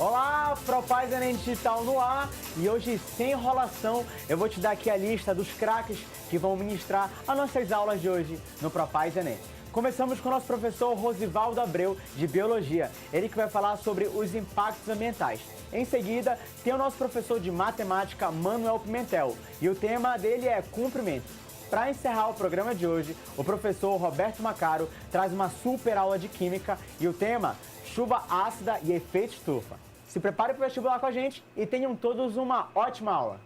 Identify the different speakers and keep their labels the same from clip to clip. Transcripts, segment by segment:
Speaker 1: Olá, Propaz Enem Digital no ar e hoje, sem enrolação, eu vou te dar aqui a lista dos craques que vão ministrar as nossas aulas de hoje no Propaz Enem. Começamos com o nosso professor Rosivaldo Abreu, de Biologia, ele que vai falar sobre os impactos ambientais. Em seguida, tem o nosso professor de Matemática, Manuel Pimentel, e o tema dele é cumprimento. Para encerrar o programa de hoje, o professor Roberto Macaro traz uma super aula de Química e o tema chuva ácida e efeito estufa. Se prepare para o vestibular com a gente e tenham todos uma ótima aula.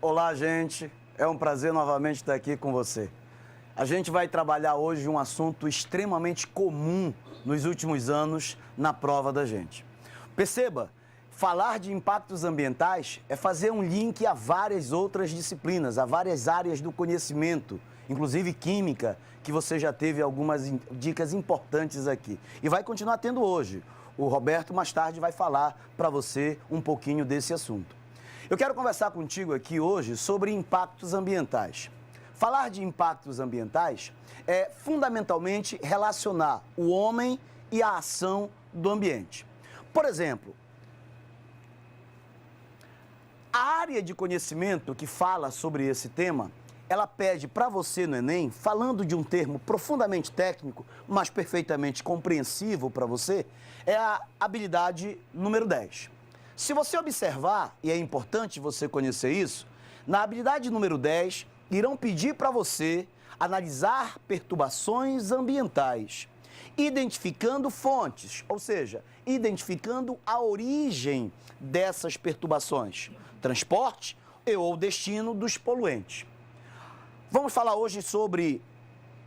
Speaker 2: Olá, gente. É um prazer novamente estar aqui com você. A gente vai trabalhar hoje um assunto extremamente comum nos últimos anos na prova da gente. Perceba, falar de impactos ambientais é fazer um link a várias outras disciplinas, a várias áreas do conhecimento, inclusive química, que você já teve algumas dicas importantes aqui. E vai continuar tendo hoje. O Roberto, mais tarde, vai falar para você um pouquinho desse assunto. Eu quero conversar contigo aqui hoje sobre impactos ambientais. Falar de impactos ambientais é fundamentalmente relacionar o homem e a ação do ambiente. Por exemplo, a área de conhecimento que fala sobre esse tema, ela pede para você no Enem, falando de um termo profundamente técnico, mas perfeitamente compreensível para você, é a habilidade número 10. Se você observar, e é importante você conhecer isso, na habilidade número 10, irão pedir para você analisar perturbações ambientais, identificando fontes, ou seja, identificando a origem dessas perturbações, transporte ou destino dos poluentes. Vamos falar hoje sobre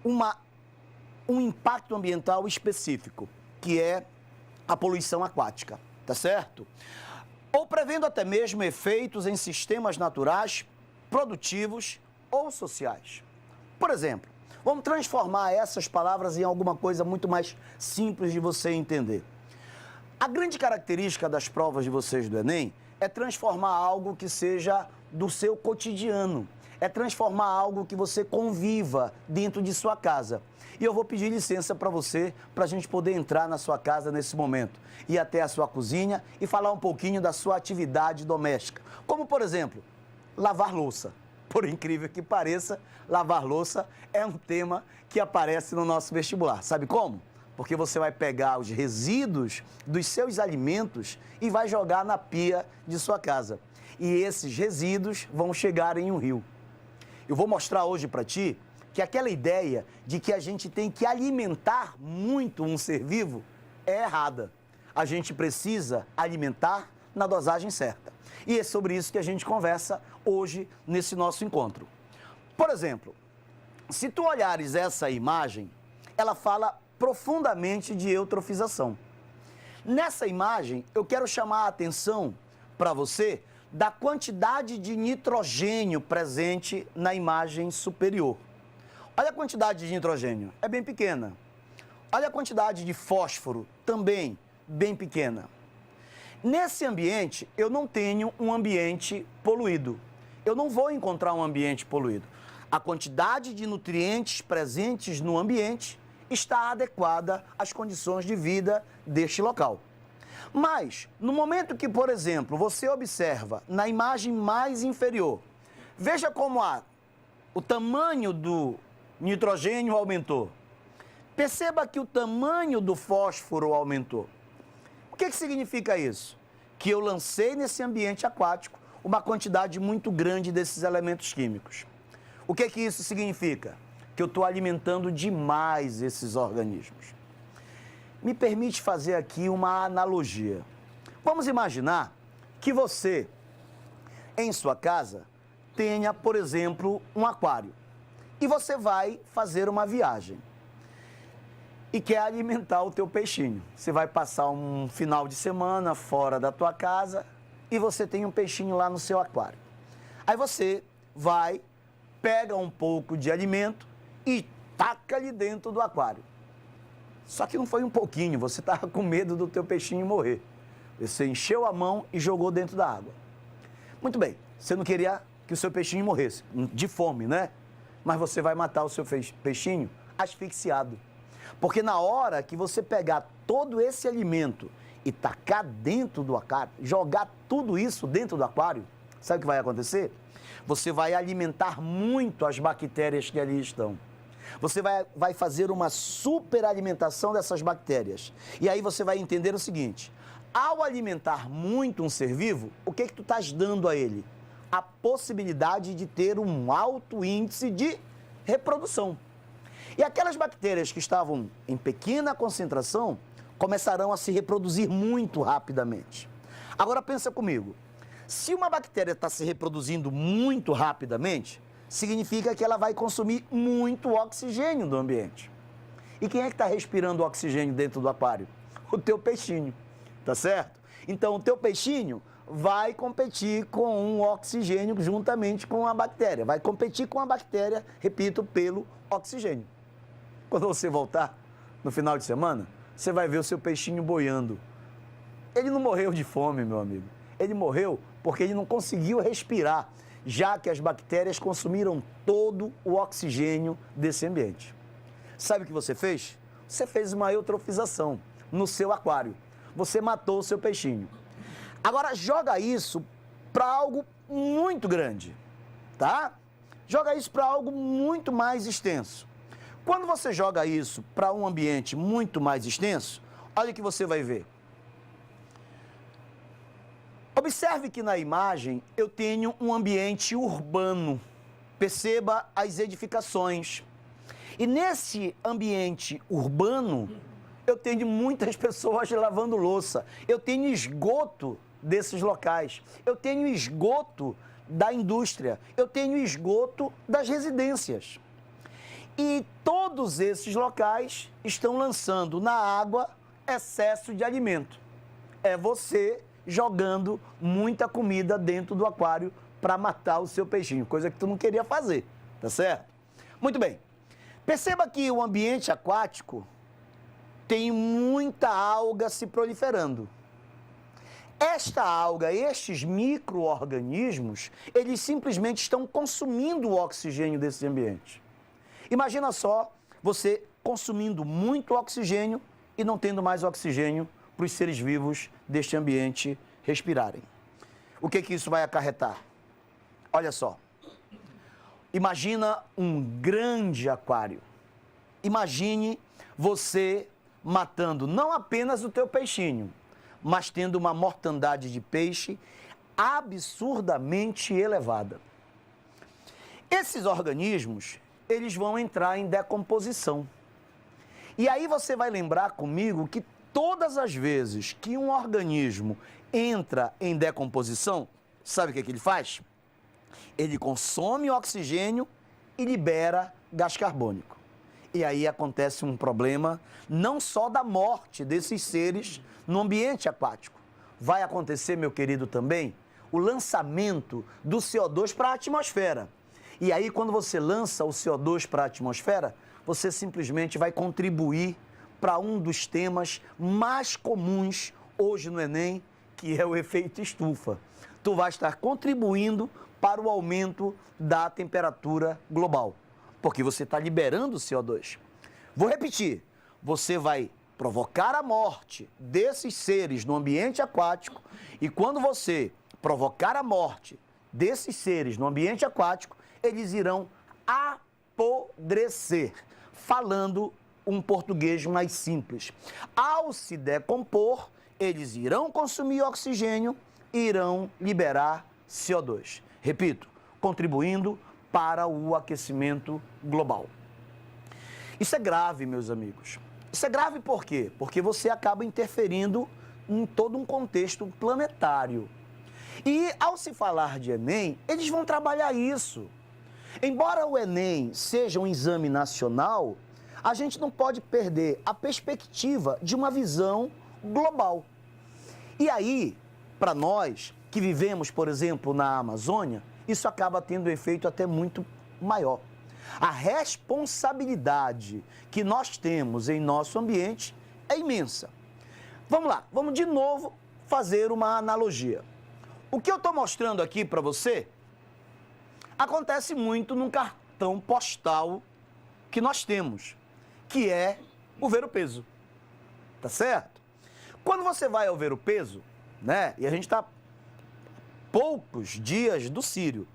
Speaker 2: um impacto ambiental específico, que é a poluição aquática, tá certo? Ou prevendo até mesmo efeitos em sistemas naturais, produtivos ou sociais. Por exemplo, vamos transformar essas palavras em alguma coisa muito mais simples de você entender. A grande característica das provas de vocês do Enem é transformar algo que seja do seu cotidiano, é transformar algo que você conviva dentro de sua casa. E eu vou pedir licença para você, para a gente poder entrar na sua casa nesse momento, ir até a sua cozinha e falar um pouquinho da sua atividade doméstica. Como, por exemplo, lavar louça. Por incrível que pareça, lavar louça é um tema que aparece no nosso vestibular. Sabe como? Porque você vai pegar os resíduos dos seus alimentos e vai jogar na pia de sua casa. E esses resíduos vão chegar em um rio. Eu vou mostrar hoje para ti que aquela ideia de que a gente tem que alimentar muito um ser vivo é errada. A gente precisa alimentar na dosagem certa. E é sobre isso que a gente conversa hoje nesse nosso encontro. Por exemplo, se tu olhares essa imagem, ela fala profundamente de eutrofização. Nessa imagem, eu quero chamar a atenção para você da quantidade de nitrogênio presente na imagem superior. Olha a quantidade de nitrogênio, é bem pequena. Olha a quantidade de fósforo, também bem pequena. Nesse ambiente, eu não tenho um ambiente poluído. Eu não vou encontrar um ambiente poluído. A quantidade de nutrientes presentes no ambiente está adequada às condições de vida deste local. Mas, no momento que, por exemplo, você observa na imagem mais inferior, veja como o tamanho do nitrogênio aumentou. Perceba que o tamanho do fósforo aumentou. O que significa isso? Que eu lancei nesse ambiente aquático uma quantidade muito grande desses elementos químicos. O que isso significa? Que eu estou alimentando demais esses organismos. Me permite fazer aqui uma analogia. Vamos imaginar que você, em sua casa, tenha, por exemplo, um aquário. E você vai fazer uma viagem. E quer alimentar o teu peixinho. Você vai passar um final de semana fora da tua casa e você tem um peixinho lá no seu aquário. Aí você vai, pega um pouco de alimento e taca ali dentro do aquário. Só que não foi um pouquinho, você estava com medo do teu peixinho morrer. Você encheu a mão e jogou dentro da água. Muito bem, você não queria que o seu peixinho morresse, de fome, né? Mas você vai matar o seu peixinho asfixiado. Porque na hora que você pegar todo esse alimento e tacar dentro do aquário, jogar tudo isso dentro do aquário, sabe o que vai acontecer? Você vai alimentar muito as bactérias que ali estão. Você vai fazer uma superalimentação dessas bactérias. E aí você vai entender o seguinte: ao alimentar muito um ser vivo, o que tu estás dando a ele? A possibilidade de ter um alto índice de reprodução. E aquelas bactérias que estavam em pequena concentração começarão a se reproduzir muito rapidamente. Agora pensa comigo, se uma bactéria está se reproduzindo muito rapidamente, significa que ela vai consumir muito oxigênio do ambiente. E quem é que está respirando oxigênio dentro do aquário? O teu peixinho, tá certo? Então o teu peixinho vai competir com o oxigênio juntamente com a bactéria. Vai competir com a bactéria, repito, pelo oxigênio. Quando você voltar no final de semana, você vai ver o seu peixinho boiando. Ele não morreu de fome, meu amigo. Ele morreu porque ele não conseguiu respirar, já que as bactérias consumiram todo o oxigênio desse ambiente. Sabe o que você fez? Você fez uma eutrofização no seu aquário. Você matou o seu peixinho. Agora joga isso para algo muito grande, tá? Joga isso para algo muito mais extenso. Quando você joga isso para um ambiente muito mais extenso, olha o que você vai ver. Observe que na imagem eu tenho um ambiente urbano. Perceba as edificações. E nesse ambiente urbano, eu tenho muitas pessoas lavando louça. Eu tenho esgoto desses locais. Eu tenho esgoto da indústria. Eu tenho esgoto das residências. E todos esses locais estão lançando na água excesso de alimento. É você jogando muita comida dentro do aquário para matar o seu peixinho, coisa que tu não queria fazer, tá certo? Muito bem. Perceba que o ambiente aquático tem muita alga se proliferando. Esta alga, estes micro-organismos, eles simplesmente estão consumindo o oxigênio desse ambiente. Imagina só você consumindo muito oxigênio e não tendo mais oxigênio para os seres vivos deste ambiente respirarem. O que isso vai acarretar? Olha só. Imagina um grande aquário. Imagine você matando não apenas o teu peixinho, mas tendo uma mortandade de peixe absurdamente elevada. Esses organismos, eles vão entrar em decomposição. E aí você vai lembrar comigo que todas as vezes que um organismo entra em decomposição, sabe o que ele faz? Ele consome oxigênio e libera gás carbônico. E aí acontece um problema não só da morte desses seres no ambiente aquático. Vai acontecer, meu querido, também o lançamento do CO2 para a atmosfera. E aí, quando você lança o CO2 para a atmosfera, você simplesmente vai contribuir para um dos temas mais comuns hoje no Enem, que é o efeito estufa. Tu vai estar contribuindo para o aumento da temperatura global, porque você está liberando o CO2. Vou repetir, você vai provocar a morte desses seres no ambiente aquático e quando você provocar a morte desses seres no ambiente aquático, eles irão apodrecer, falando um português mais simples. Ao se decompor, eles irão consumir oxigênio e irão liberar CO2. Repito, contribuindo para o aquecimento global. Isso é grave, meus amigos. Isso é grave por quê? Porque você acaba interferindo em todo um contexto planetário. E ao se falar de Enem, eles vão trabalhar isso. Embora o Enem seja um exame nacional, a gente não pode perder a perspectiva de uma visão global. E aí, para nós que vivemos, por exemplo, na Amazônia, isso acaba tendo um efeito até muito maior. A responsabilidade que nós temos em nosso ambiente é imensa. Vamos lá, vamos de novo fazer uma analogia. O que eu estou mostrando aqui para você acontece muito num cartão postal que nós temos, que é o ver o peso. Tá certo? Quando você vai ao ver o peso, né? E a gente está poucos dias do Círio.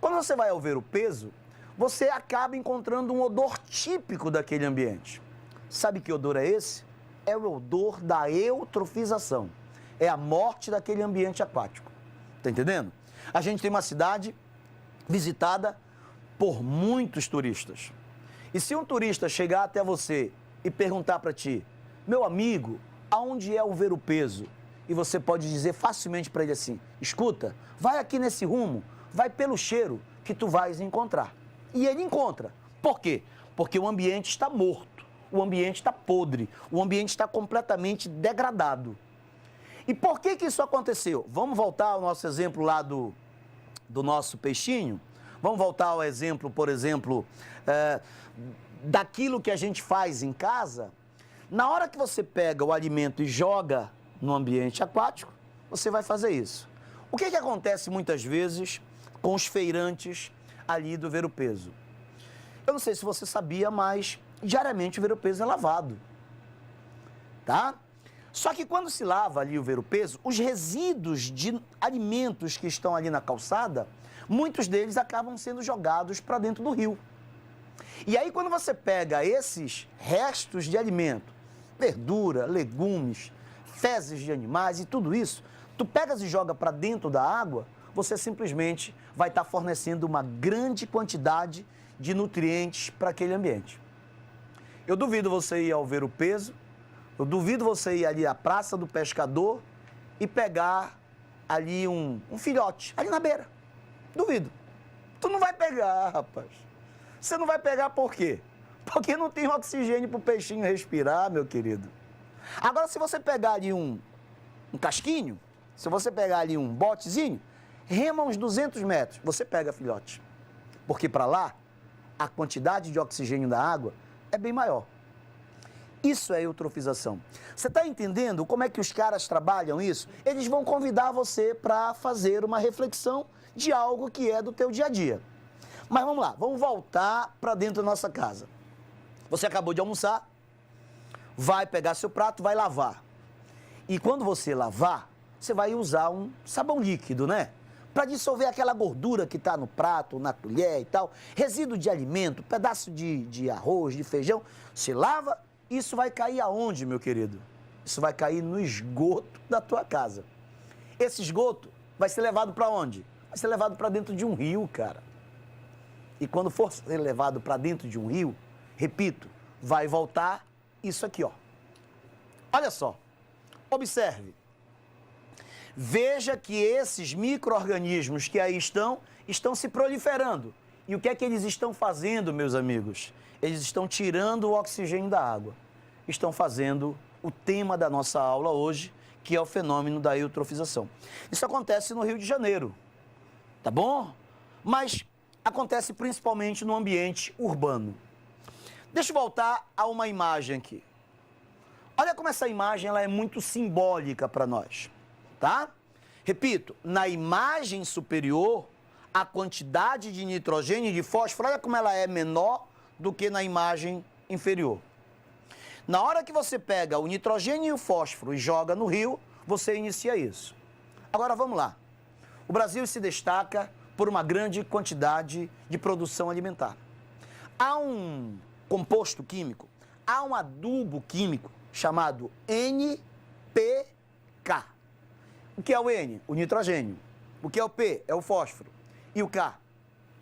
Speaker 2: Quando você vai ao ver o peso, você acaba encontrando um odor típico daquele ambiente. Sabe que odor é esse? É o odor da eutrofização. É a morte daquele ambiente aquático. Tá entendendo? A gente tem uma cidade visitada por muitos turistas. E se um turista chegar até você e perguntar para ti, meu amigo, aonde é o ver o peso? E você pode dizer facilmente para ele assim, escuta, vai aqui nesse rumo, vai pelo cheiro que tu vais encontrar. E ele encontra. Por quê? Porque o ambiente está morto, o ambiente está podre, o ambiente está completamente degradado. E por que isso aconteceu? Vamos voltar ao nosso exemplo lá do nosso peixinho? Vamos voltar ao exemplo, por exemplo, daquilo que a gente faz em casa? Na hora que você pega o alimento e joga no ambiente aquático, você vai fazer isso. O que acontece muitas vezes com os feirantes ali do ver o peso? Eu não sei se você sabia, mas diariamente o ver o peso é lavado, tá? Só que quando se lava ali o ver o peso, os resíduos de alimentos que estão ali na calçada, muitos deles acabam sendo jogados para dentro do rio. E aí quando você pega esses restos de alimento, verdura, legumes, fezes de animais e tudo isso, tu pegas e joga para dentro da água, você simplesmente vai estar fornecendo uma grande quantidade de nutrientes para aquele ambiente. Eu duvido você ir ao ver o peso, eu duvido você ir ali à Praça do Pescador e pegar ali um filhote, ali na beira. Duvido. Tu não vai pegar, rapaz. Você não vai pegar por quê? Porque não tem oxigênio para o peixinho respirar, meu querido. Agora, se você pegar ali um casquinho, se você pegar ali um botezinho, rema uns 200 metros, você pega filhote. Porque para lá, a quantidade de oxigênio da água é bem maior. Isso é eutrofização. Você está entendendo como é que os caras trabalham isso? Eles vão convidar você para fazer uma reflexão de algo que é do teu dia a dia. Mas vamos lá, vamos voltar para dentro da nossa casa. Você acabou de almoçar, vai pegar seu prato, vai lavar. E quando você lavar, você vai usar um sabão líquido, né? Para dissolver aquela gordura que está no prato, na colher e tal. Resíduo de alimento, pedaço de arroz, de feijão. Você lava, isso vai cair aonde, meu querido? Isso vai cair no esgoto da tua casa. Esse esgoto vai ser levado para onde? Vai ser levado para dentro de um rio, cara. E quando for ser levado para dentro de um rio, repito, vai voltar isso aqui, ó. Olha só, observe. Veja que esses micro-organismos que aí estão se proliferando. E o que é que eles estão fazendo, meus amigos? Eles estão tirando o oxigênio da água. Estão fazendo o tema da nossa aula hoje, que é o fenômeno da eutrofização. Isso acontece no Rio de Janeiro, tá bom? Mas acontece principalmente no ambiente urbano. Deixa eu voltar a uma imagem aqui. Olha como essa imagem ela é muito simbólica para nós, tá? Repito, na imagem superior, a quantidade de nitrogênio e de fósforo, olha como ela é menor do que na imagem inferior. Na hora que você pega o nitrogênio e o fósforo e joga no rio, você inicia isso. Agora vamos lá. O Brasil se destaca por uma grande quantidade de produção alimentar. Há um composto químico, há um adubo químico chamado NPK. O que é o N? O nitrogênio. O que é o P? É o fósforo. E o K?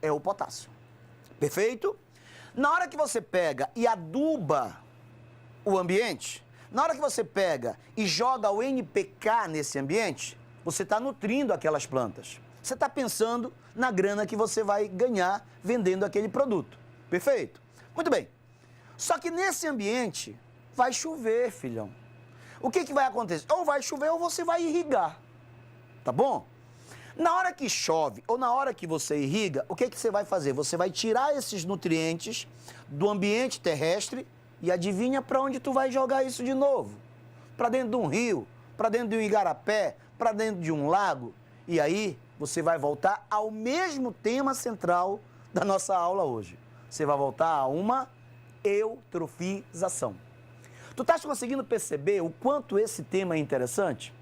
Speaker 2: É o potássio. Perfeito? Na hora que você pega e aduba o ambiente, na hora que você pega e joga o NPK nesse ambiente, você está nutrindo aquelas plantas. Você está pensando na grana que você vai ganhar vendendo aquele produto. Perfeito? Muito bem. Só que nesse ambiente vai chover, filhão. O que vai acontecer? Ou vai chover ou você vai irrigar. Tá bom? Na hora que chove ou na hora que você irriga, o que você vai fazer? Você vai tirar esses nutrientes do ambiente terrestre e adivinha para onde tu vai jogar isso de novo? Para dentro de um rio, para dentro de um igarapé, para dentro de um lago. E aí você vai voltar ao mesmo tema central da nossa aula hoje. Você vai voltar a uma eutrofização. Tu estás conseguindo perceber o quanto esse tema é interessante?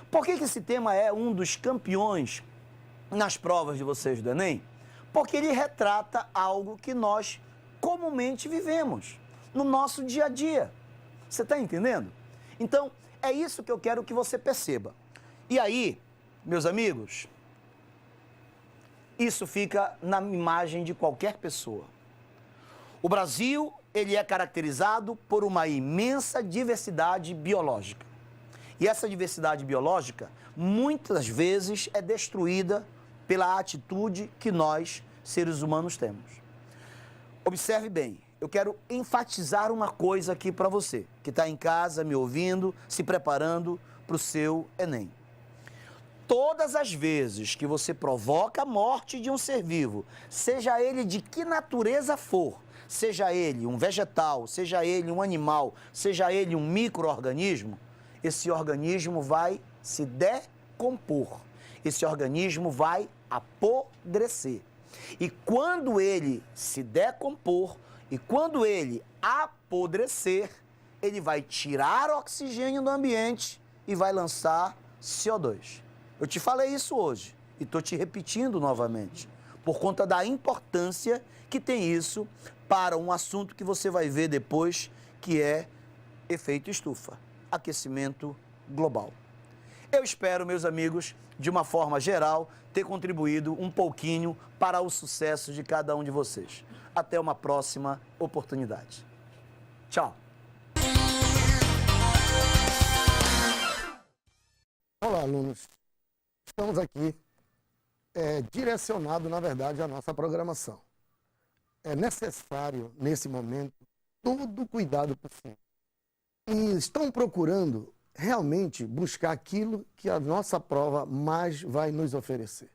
Speaker 2: Por que esse tema é um dos campeões nas provas de vocês do Enem? Porque ele retrata algo que nós comumente vivemos no nosso dia a dia. Você está entendendo? Então, é isso que eu quero que você perceba. E aí, meus amigos, isso fica na imagem de qualquer pessoa. O Brasil, ele é caracterizado por uma imensa diversidade biológica. E essa diversidade biológica, muitas vezes, é destruída pela atitude que nós, seres humanos, temos. Observe bem, eu quero enfatizar uma coisa aqui para você, que está em casa, me ouvindo, se preparando para o seu Enem. Todas as vezes que você provoca a morte de um ser vivo, seja ele de que natureza for, seja ele um vegetal, seja ele um animal, seja ele um micro-organismo, esse organismo vai se decompor, esse organismo vai apodrecer. E quando ele se decompor e quando ele apodrecer, ele vai tirar oxigênio do ambiente e vai lançar CO2. Eu te falei isso hoje e estou te repetindo novamente, por conta da importância que tem isso para um assunto que você vai ver depois, que é efeito estufa, aquecimento global. Eu espero, meus amigos, de uma forma geral, ter contribuído um pouquinho para o sucesso de cada um de vocês. Até uma próxima oportunidade. Tchau.
Speaker 3: Olá, alunos. Estamos aqui direcionado, na verdade, à nossa programação. É necessário, nesse momento, todo o cuidado possível. E estão procurando realmente buscar aquilo que a nossa prova mais vai nos oferecer.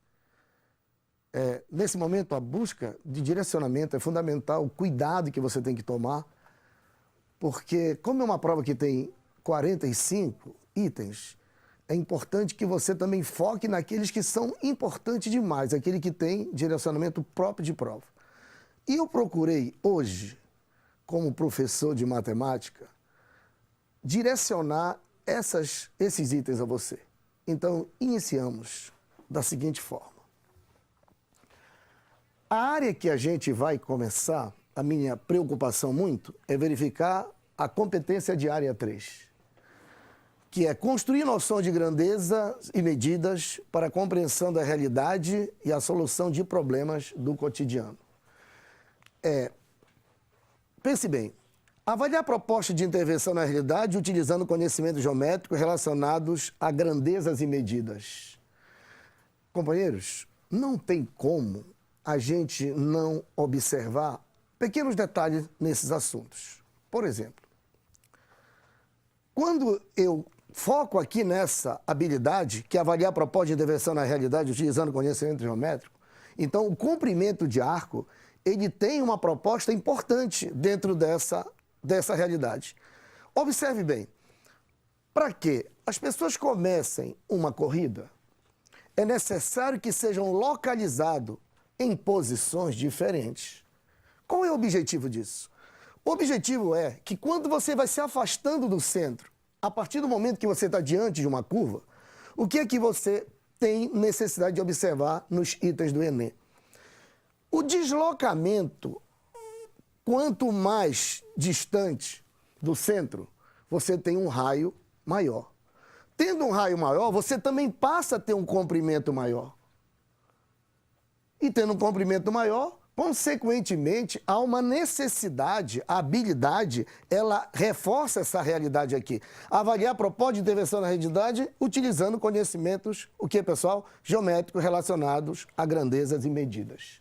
Speaker 3: Nesse momento, a busca de direcionamento é fundamental, o cuidado que você tem que tomar, porque como é uma prova que tem 45 itens, é importante que você também foque naqueles que são importantes demais, aquele que tem direcionamento próprio de prova. E eu procurei hoje, como professor de matemática, direcionar esses itens a você. Então, iniciamos da seguinte forma. A área que a gente vai começar, a minha preocupação muito, é verificar a competência de área 3, que é construir noção de grandeza e medidas para a compreensão da realidade e a solução de problemas do cotidiano. Pense bem, avaliar a proposta de intervenção na realidade utilizando conhecimento geométrico relacionados a grandezas e medidas. Companheiros, não tem como a gente não observar pequenos detalhes nesses assuntos. Por exemplo, quando eu foco aqui nessa habilidade, que é avaliar a proposta de intervenção na realidade utilizando conhecimento geométrico, então o comprimento de arco, ele tem uma proposta importante dentro dessa realidade. Observe bem, para que as pessoas comecem uma corrida, é necessário que sejam localizados em posições diferentes. Qual é o objetivo disso? O objetivo é que quando você vai se afastando do centro, a partir do momento que você está diante de uma curva, o que é que você tem necessidade de observar nos itens do Enem? O deslocamento, quanto mais distante do centro, você tem um raio maior. Tendo um raio maior, você também passa a ter um comprimento maior. E tendo um comprimento maior, consequentemente, há uma necessidade, a habilidade, ela reforça essa realidade aqui. Avaliar a proposta de intervenção na realidade utilizando conhecimentos, o que, pessoal? Geométricos relacionados a grandezas e medidas.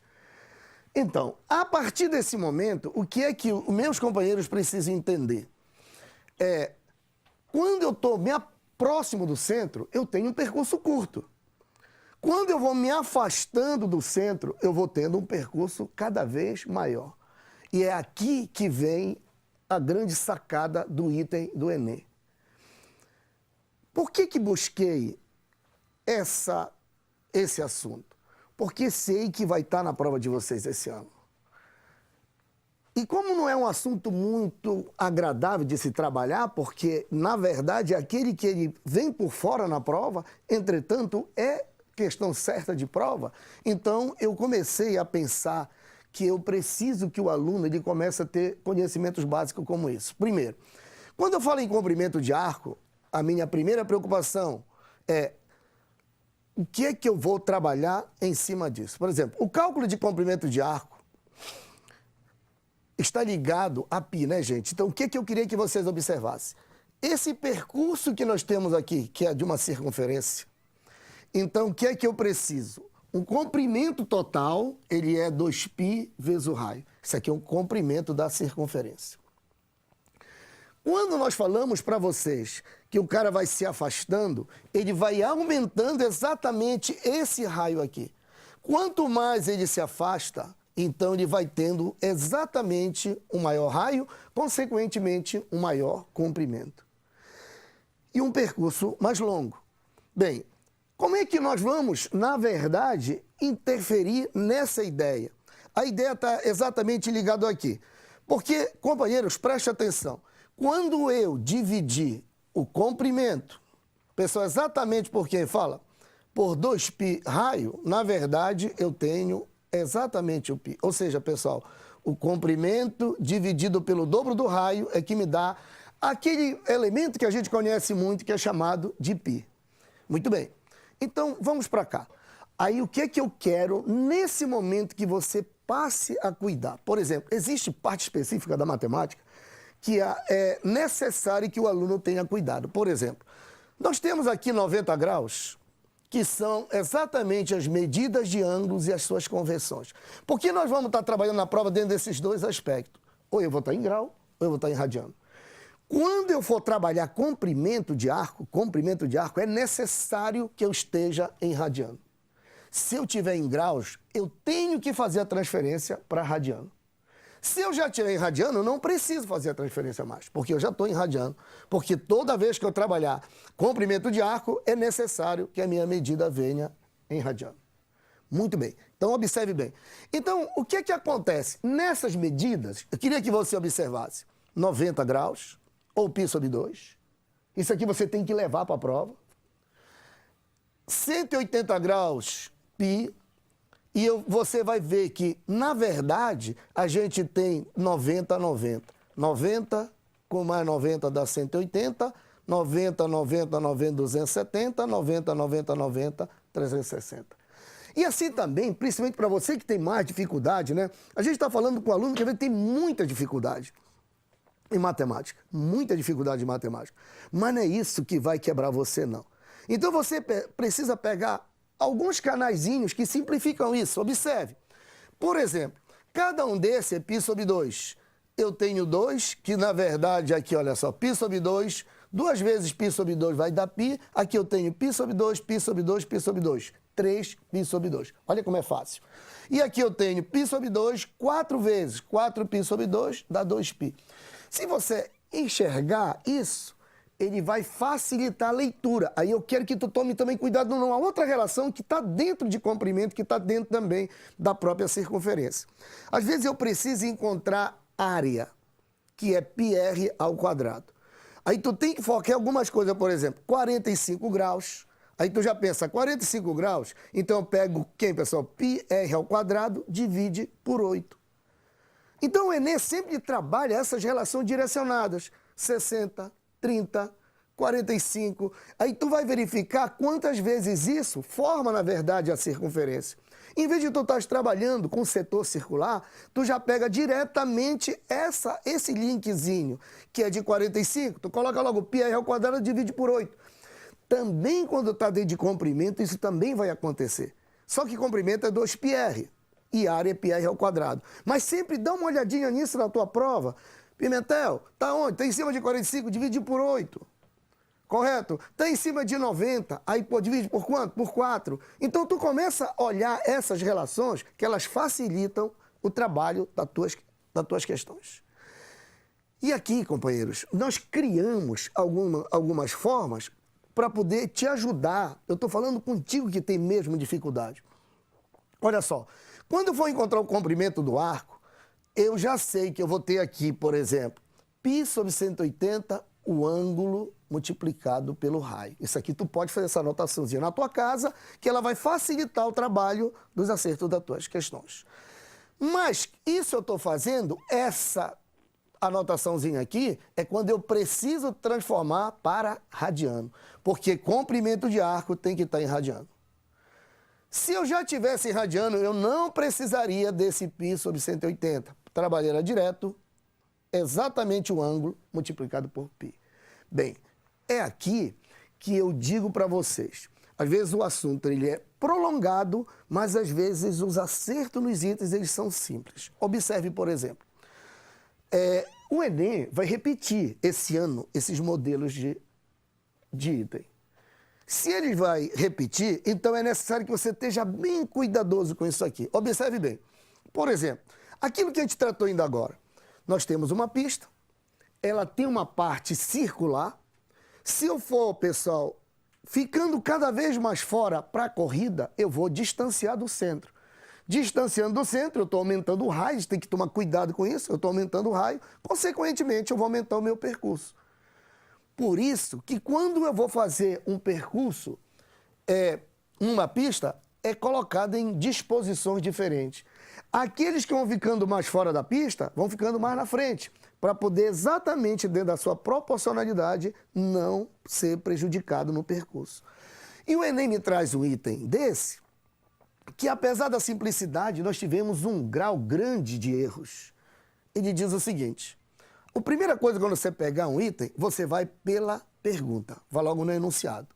Speaker 3: Então, a partir desse momento, o que é que os meus companheiros precisam entender? Quando eu estou próximo do centro, eu tenho um percurso curto. Quando eu vou me afastando do centro, eu vou tendo um percurso cada vez maior. E é aqui que vem a grande sacada do item do Enem. Por que busquei esse assunto? Porque sei que vai estar na prova de vocês esse ano. E como não é um assunto muito agradável de se trabalhar, porque, na verdade, aquele que ele vem por fora na prova, entretanto, é questão certa de prova, então eu comecei a pensar que eu preciso que o aluno ele comece a ter conhecimentos básicos como isso. Primeiro, quando eu falo em comprimento de arco, a minha primeira preocupação é o que é que eu vou trabalhar em cima disso. Por exemplo, o cálculo de comprimento de arco está ligado a π, né, gente? Então, o que é que eu queria que vocês observassem? Esse percurso que nós temos aqui, que é de uma circunferência, então, o que é que eu preciso? O comprimento total, ele é 2π vezes o raio. Isso aqui é o comprimento da circunferência. Quando nós falamos para vocês que o cara vai se afastando, ele vai aumentando exatamente esse raio aqui. Quanto mais ele se afasta, então ele vai tendo exatamente um maior raio, consequentemente um maior comprimento. E um percurso mais longo. Bem, como é que nós vamos, na verdade, interferir nessa ideia? A ideia está exatamente ligada aqui. Porque, companheiros, preste atenção. Quando eu dividir o comprimento, pessoal, exatamente por quem fala, por 2π raio, na verdade, eu tenho exatamente o π. Ou seja, pessoal, o comprimento dividido pelo dobro do raio é que me dá aquele elemento que a gente conhece muito, que é chamado de π. Muito bem. Então, vamos para cá. Aí, o que é que eu quero nesse momento que você passe a cuidar? Por exemplo, existe parte específica da matemática que é necessário que o aluno tenha cuidado. Por exemplo, nós temos aqui 90 graus, que são exatamente as medidas de ângulos e as suas conversões. Porque nós vamos estar trabalhando na prova dentro desses dois aspectos. Ou eu vou estar em grau, ou eu vou estar em radiano. Quando eu for trabalhar comprimento de arco é necessário que eu esteja em radiano. Se eu estiver em graus, eu tenho que fazer a transferência para radiano. Se eu já tirei em radiano, eu não preciso fazer a transferência mais, porque eu já estou em radiano. Porque toda vez que eu trabalhar comprimento de arco, é necessário que a minha medida venha em radiano. Muito bem. Então, observe bem. Então, o que é que acontece? Nessas medidas, eu queria que você observasse 90 graus, ou π sobre 2. Isso aqui você tem que levar para a prova. 180 graus, π. E você vai ver que, na verdade, a gente tem 90, 90. 90 com mais 90 dá 180. 90, 90, 90, 270. 90, 90, 90, 360. E assim também, principalmente para você que tem mais dificuldade, né? A gente está falando com um aluno que tem muita dificuldade em matemática. Muita dificuldade em matemática. Mas não é isso que vai quebrar você, não. Então você precisa pegar alguns canaizinhos que simplificam isso. Observe. Por exemplo, cada um desses é π sobre 2. Eu tenho 2, que na verdade aqui, olha só, π sobre 2, 2 vezes π sobre 2 vai dar π. Aqui eu tenho π sobre 2, π sobre 2, π sobre 2. 3 π sobre 2. Olha como é fácil. E aqui eu tenho π sobre 2, 4 vezes 4π sobre 2 dá 2π. Se você enxergar isso, ele vai facilitar a leitura. Aí eu quero que tu tome também cuidado numa outra relação que está dentro de comprimento, que está dentro também da própria circunferência. Às vezes eu preciso encontrar área, que é πr ao quadrado. Aí tu tem que focar em algumas coisas, por exemplo, 45 graus. Aí tu já pensa, 45 graus, então eu pego quem, pessoal? πr ao quadrado, divide por 8. Então o Enem sempre trabalha essas relações direcionadas. 60, 30, 45. Aí tu vai verificar quantas vezes isso forma, na verdade, a circunferência. Em vez de tu estás trabalhando com o setor circular, tu já pega diretamente esse linkzinho, que é de 45, tu coloca logo πr ao quadrado, divide por 8. Também quando está dentro de comprimento, isso também vai acontecer. Só que comprimento é 2πr e área é πr ao quadrado. Mas sempre dá uma olhadinha nisso na tua prova. Pimentel, tá onde? Está em cima de 45, divide por 8. Correto? Está em cima de 90, aí pô, divide por quanto? Por 4. Então tu começa a olhar essas relações que elas facilitam o trabalho das tuas questões. E aqui, companheiros, nós criamos algumas formas para poder te ajudar. Eu estou falando contigo que tem mesmo dificuldade. Olha só, quando eu for encontrar o comprimento do arco, eu já sei que eu vou ter aqui, por exemplo, π sobre 180, o ângulo multiplicado pelo raio. Isso aqui tu pode fazer essa anotaçãozinha na tua casa, que ela vai facilitar o trabalho dos acertos das tuas questões. Mas isso eu estou fazendo, essa anotaçãozinha aqui, é quando eu preciso transformar para radiano, porque comprimento de arco tem que estar em radiano. Se eu já tivesse em radiano, eu não precisaria desse π sobre 180. Trabalharia direto, exatamente o ângulo multiplicado por π. Bem, é aqui que eu digo para vocês. Às vezes o assunto ele é prolongado, mas às vezes os acertos nos itens eles são simples. Observe, por exemplo, o Enem vai repetir esse ano esses modelos de item. Se ele vai repetir, então é necessário que você esteja bem cuidadoso com isso aqui. Observe bem. Por exemplo, aquilo que a gente tratou ainda agora. Nós temos uma pista, ela tem uma parte circular. Se eu for, pessoal, ficando cada vez mais fora para a corrida, eu vou distanciar do centro. Distanciando do centro, eu estou aumentando o raio, tem que tomar cuidado com isso, eu estou aumentando o raio, consequentemente eu vou aumentar o meu percurso. Por isso que quando eu vou fazer um percurso, uma pista, é colocada em disposições diferentes. Aqueles que vão ficando mais fora da pista, vão ficando mais na frente, para poder exatamente dentro da sua proporcionalidade não ser prejudicado no percurso. E o Enem me traz um item desse, que apesar da simplicidade, nós tivemos um grau grande de erros. Ele diz o seguinte: a primeira coisa quando você pegar um item, você vai pela pergunta, vai logo no enunciado.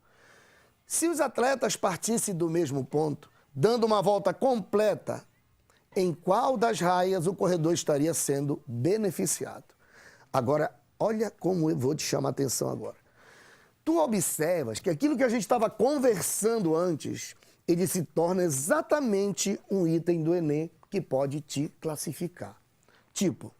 Speaker 3: Se os atletas partissem do mesmo ponto, dando uma volta completa, em qual das raias o corredor estaria sendo beneficiado? Agora, olha como eu vou te chamar a atenção agora. Tu observas que aquilo que a gente estava conversando antes, ele se torna exatamente um item do Enem que pode te classificar. Tipo,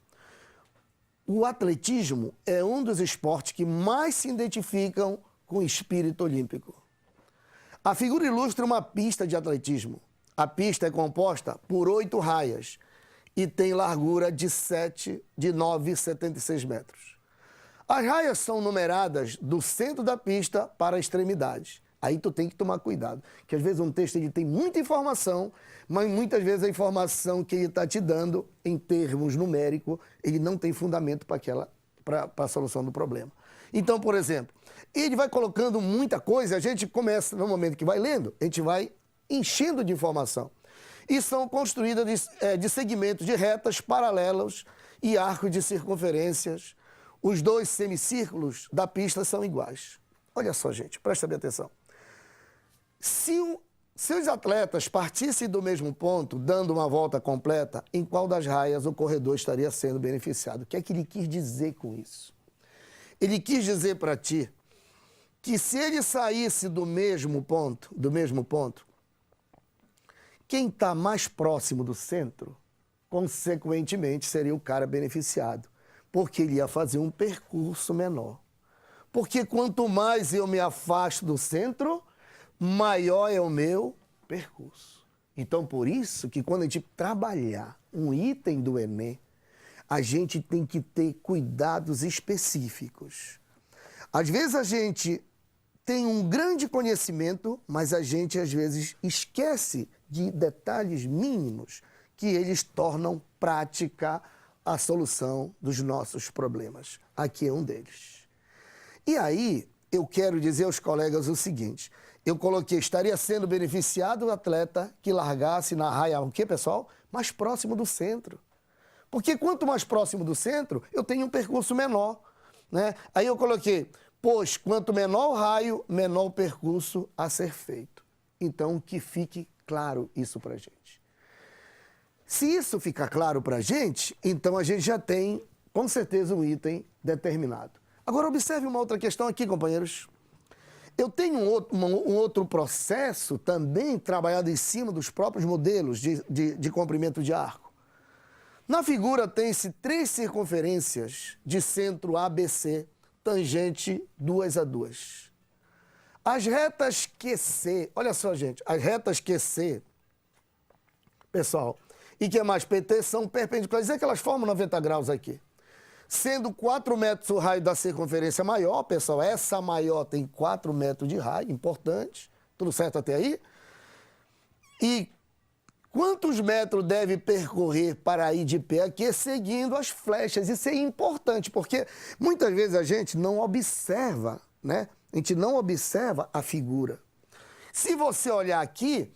Speaker 3: o atletismo é um dos esportes que mais se identificam com o espírito olímpico. A figura ilustra uma pista de atletismo. A pista é composta por 8 raias e tem largura de 9,76 metros. As raias são numeradas do centro da pista para a extremidade. Aí tu tem que tomar cuidado, que às vezes um texto ele tem muita informação, mas muitas vezes a informação que ele está te dando em termos numéricos, ele não tem fundamento para a solução do problema. Então, por exemplo, ele vai colocando muita coisa, a gente começa, no momento que vai lendo, a gente vai enchendo de informação. E são construídas de segmentos de retas paralelos e arcos de circunferências. Os 2 semicírculos da pista são iguais. Olha só, gente, presta bem atenção. Se os atletas partissem do mesmo ponto, dando uma volta completa, em qual das raias o corredor estaria sendo beneficiado? O que é que ele quis dizer com isso? Ele quis dizer para ti que se ele saísse do mesmo ponto, quem está mais próximo do centro, consequentemente, seria o cara beneficiado, porque ele ia fazer um percurso menor. Porque quanto mais eu me afasto do centro, maior é o meu percurso. Então, por isso que quando a gente trabalhar um item do Enem, a gente tem que ter cuidados específicos. Às vezes a gente tem um grande conhecimento, mas a gente às vezes esquece de detalhes mínimos que eles tornam prática a solução dos nossos problemas. Aqui é um deles. E aí, eu quero dizer aos colegas o seguinte: eu coloquei, estaria sendo beneficiado o atleta que largasse na raia, o quê, pessoal? Mais próximo do centro. Porque quanto mais próximo do centro, eu tenho um percurso menor, né? Aí eu coloquei, pois quanto menor o raio, menor o percurso a ser feito. Então, que fique claro isso pra gente. Se isso ficar claro pra gente, então a gente já tem, com certeza, um item determinado. Agora, observe uma outra questão aqui, companheiros. Eu tenho um outro processo também trabalhado em cima dos próprios modelos de comprimento de arco. Na figura tem-se 3 circunferências de centro ABC, tangente 2 a 2. As retas QC, olha só, gente, as retas QC, pessoal, e que é mais PT são perpendiculares. É que elas formam 90 graus aqui. Sendo 4 metros o raio da circunferência maior, pessoal, essa maior tem 4 metros de raio, importante. Tudo certo até aí? E quantos metros deve percorrer para ir de pé aqui seguindo as flechas? Isso é importante, porque muitas vezes a gente não observa, né? A gente não observa a figura. Se você olhar aqui,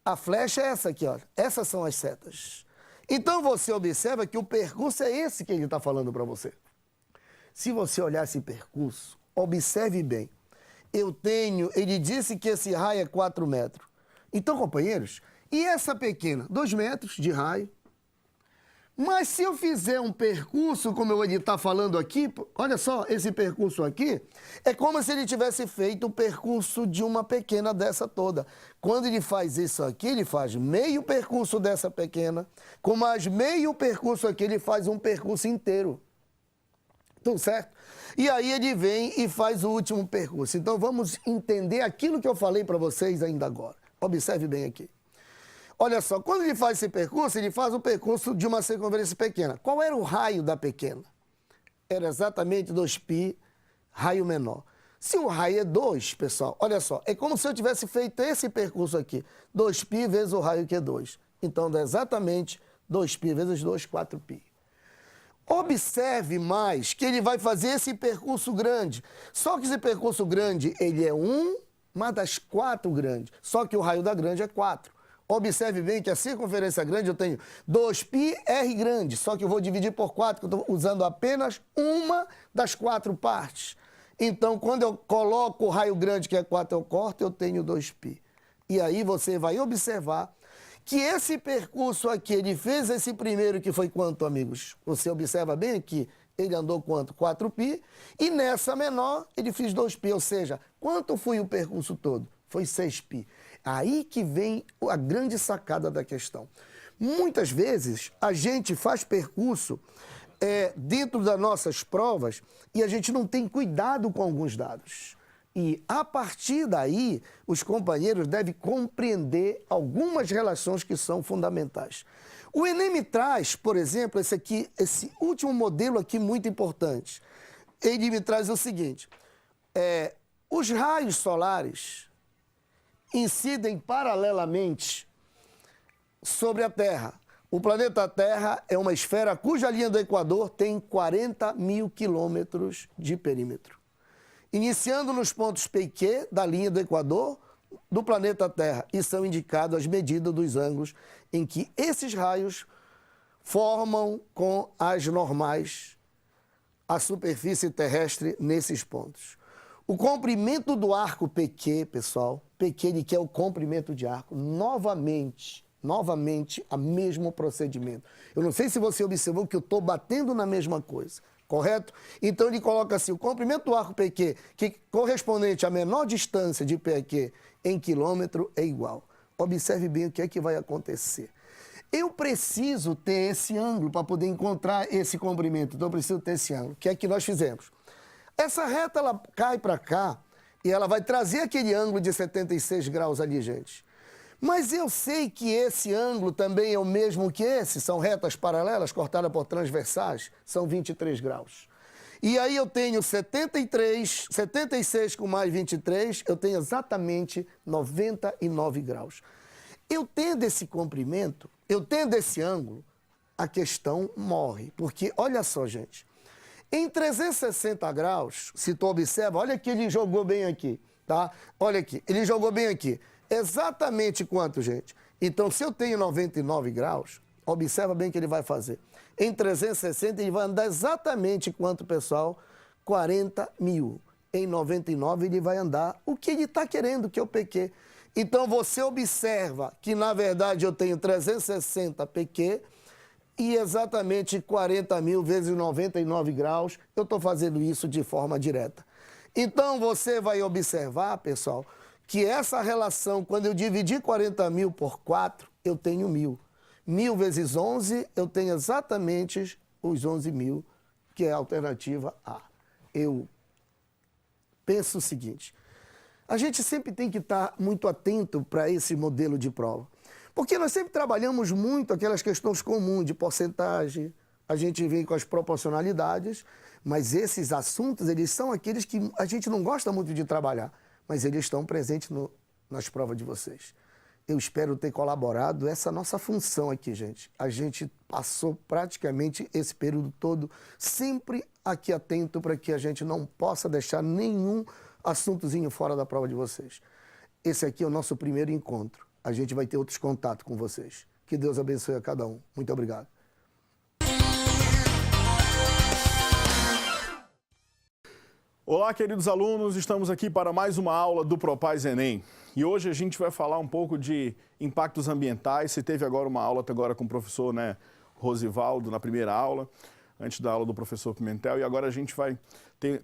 Speaker 3: a flecha é essa aqui, olha. Essas são as setas. Então você observa que o percurso é esse que ele está falando para você. Se você olhar esse percurso, observe bem. Ele disse que esse raio é 4 metros. Então, companheiros, e essa pequena? 2 metros de raio. Mas se eu fizer um percurso, como ele está falando aqui, olha só, esse percurso aqui, é como se ele tivesse feito o percurso de uma pequena dessa toda. Quando ele faz isso aqui, ele faz meio percurso dessa pequena, com mais meio percurso aqui, ele faz um percurso inteiro. Tudo certo? E aí ele vem e faz o último percurso. Então vamos entender aquilo que eu falei para vocês ainda agora. Observe bem aqui. Olha só, quando ele faz esse percurso, ele faz o percurso de uma circunferência pequena. Qual era o raio da pequena? Era exatamente 2π, raio menor. Se o raio é 2, pessoal, olha só, é como se eu tivesse feito esse percurso aqui. 2π vezes o raio que é 2. Então dá exatamente 2π vezes 2, 4π. Observe mais que ele vai fazer esse percurso grande. Só que esse percurso grande, ele é uma das 4 grandes. Só que o raio da grande é 4. Observe bem que a circunferência grande eu tenho 2πr grande, só que eu vou dividir por 4, que eu estou usando apenas uma das 4 partes. Então, quando eu coloco o raio grande, que é 4, eu corto, eu tenho 2π. E aí você vai observar que esse percurso aqui, ele fez esse primeiro, que foi quanto, amigos? Você observa bem aqui, ele andou quanto? 4π. E nessa menor, ele fez 2π, ou seja, quanto foi o percurso todo? Foi 6π. Aí que vem a grande sacada da questão. Muitas vezes a gente faz percurso dentro das nossas provas e a gente não tem cuidado com alguns dados. E a partir daí, os companheiros devem compreender algumas relações que são fundamentais. O Enem me traz, por exemplo, esse último modelo aqui muito importante. Ele me traz o seguinte, os raios solares incidem paralelamente sobre a Terra. O planeta Terra é uma esfera cuja linha do Equador tem 40 mil quilômetros de perímetro. Iniciando nos pontos P e Q da linha do Equador do planeta Terra, e são indicadas as medidas dos ângulos em que esses raios formam com as normais a superfície terrestre nesses pontos. O comprimento do arco PQ, pessoal, PQ ele quer o comprimento de arco, novamente, o mesmo procedimento. Eu não sei se você observou que eu estou batendo na mesma coisa, correto? Então ele coloca assim, o comprimento do arco PQ, que correspondente à menor distância de PQ em quilômetro, é igual. Observe bem o que é que vai acontecer. Eu preciso ter esse ângulo para poder encontrar esse comprimento, então eu preciso ter esse ângulo. O que é que nós fizemos? Essa reta, ela cai para cá e ela vai trazer aquele ângulo de 76 graus ali, gente. Mas eu sei que esse ângulo também é o mesmo que esse, são retas paralelas cortadas por transversais, são 23 graus. E aí eu tenho 76 com mais 23, eu tenho exatamente 99 graus. Eu tendo esse comprimento, eu tendo esse ângulo, a questão morre. Porque, olha só, gente, em 360 graus, se tu observa, olha que ele jogou bem aqui, tá? Olha aqui, ele jogou bem aqui. Exatamente quanto, gente? Então, se eu tenho 99 graus, observa bem o que ele vai fazer. Em 360, ele vai andar exatamente quanto, pessoal? 40 mil. Em 99, ele vai andar o que ele está querendo, que é o PQ. Então, você observa que, na verdade, eu tenho 360 PQ e exatamente 40 mil vezes 99 graus, eu estou fazendo isso de forma direta. Então, você vai observar, pessoal, que essa relação, quando eu dividir 40 mil por 4, eu tenho 1.000. 1.000 vezes 11, eu tenho exatamente os 11.000, que é a alternativa A. Eu penso o seguinte, a gente sempre tem que estar muito atento para esse modelo de prova. Porque nós sempre trabalhamos muito aquelas questões comuns de porcentagem, a gente vem com as proporcionalidades, mas esses assuntos, eles são aqueles que a gente não gosta muito de trabalhar, mas eles estão presentes nas provas de vocês. Eu espero ter colaborado essa nossa função aqui, gente. A gente passou praticamente esse período todo sempre aqui atento para que a gente não possa deixar nenhum assuntozinho fora da prova de vocês. Esse aqui é o nosso primeiro encontro. A gente vai ter outros contatos com vocês. Que Deus abençoe a cada um. Muito obrigado.
Speaker 4: Olá, queridos alunos, estamos aqui para mais uma aula do Propaz Enem. E hoje a gente vai falar um pouco de impactos ambientais. Você teve agora uma aula com o professor Rosivaldo na primeira aula, antes da aula do professor Pimentel, e agora a gente vai